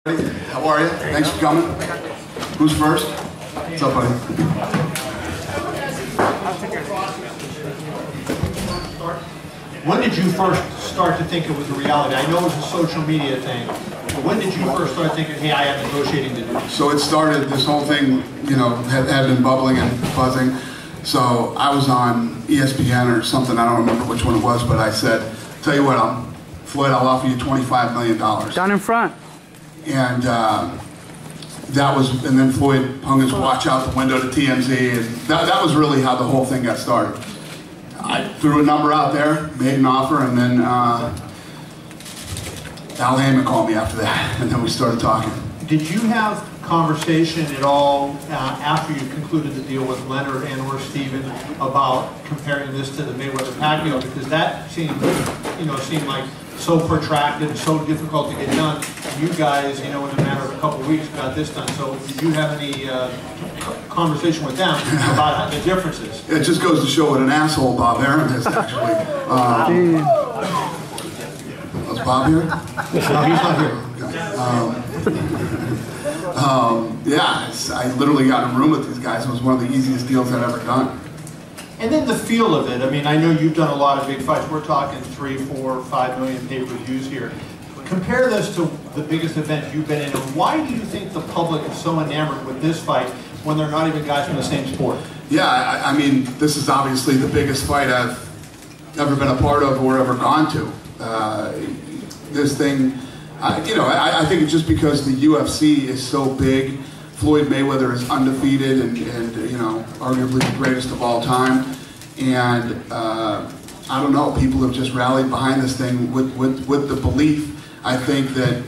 How are you? Thanks for coming. Who's first? What's up, buddy? When did you first start to think it was a reality? I know it was a social media thing, but when did you first start thinking, hey, I have negotiating to do? So it started, this whole thing, you know, had been bubbling and buzzing. So I was on ESPN or something, I don't remember which one it was, but I said, tell you what, Floyd, I'll offer you $25 million. Down in front. And that was, and then Floyd hung his watch out the window to TMZ, and that was really how the whole thing got started. I threw a number out there, made an offer, and then Al Haymon called me after that, and then we started talking. Did you have conversation at all after you concluded the deal with Leonard and or Steven about comparing this to the Mayweather Pacquiao? Because that seemed, seemed like so protracted and so difficult to get done. You guys, in a matter of a couple of weeks got this done. So did you have any conversation with them about the differences? It just goes to show what an asshole Bob Arum is, actually. Was Bob here? No, he's not here. Yeah, I literally got in a room with these guys. It was one of the easiest deals I'd ever done. And then the feel of it. I mean, I know you've done a lot of big fights. We're talking 3, 4, 5 million pay-per-views here. Compare this to the biggest event you've been in, and why do you think the public is so enamored with this fight when they're not even guys from the same sport? Yeah, I mean, this is obviously the biggest fight I've ever been a part of or ever gone to. This thing, I think it's just because the UFC is so big. Floyd Mayweather is undefeated and arguably the greatest of all time. And I don't know, people have just rallied behind this thing with the belief. I think that,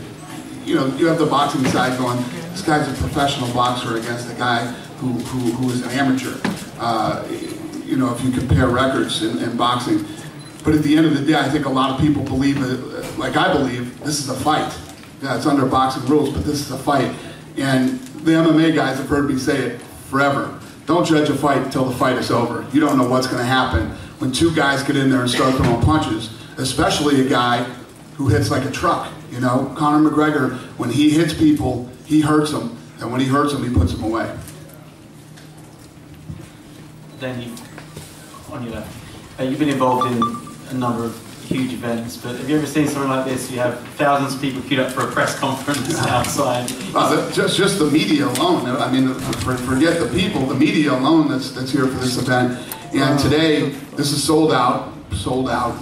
you have the boxing side going, this guy's a professional boxer against a guy who is an amateur. If you compare records in boxing. But at the end of the day, I think a lot of people believe, like I believe, this is a fight. Yeah, it's under boxing rules, but this is a fight. And the MMA guys have heard me say it forever. Don't judge a fight until the fight is over. You don't know what's going to happen when two guys get in there and start throwing punches, especially a guy who hits like a truck. Conor McGregor, when he hits people, he hurts them. And when he hurts them, he puts them away. Then on your left, you've been involved in a number of huge events, but have you ever seen something like this? You have thousands of people queued up for a press conference outside. Just the media alone. I mean, forget the people. The media alone that's here for this event. And today, this is sold out. Sold out.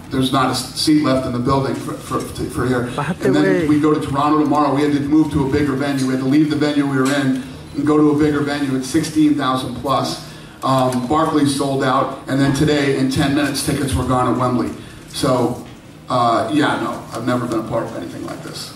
There's not a seat left in the building for here. And then we go to Toronto tomorrow. We had to move to a bigger venue. We had to leave the venue we were in and go to a bigger venue. It's 16,000 plus. Barclays sold out, and then today, in 10 minutes, tickets were gone at Wembley. So, yeah, no, I've never been a part of anything like this.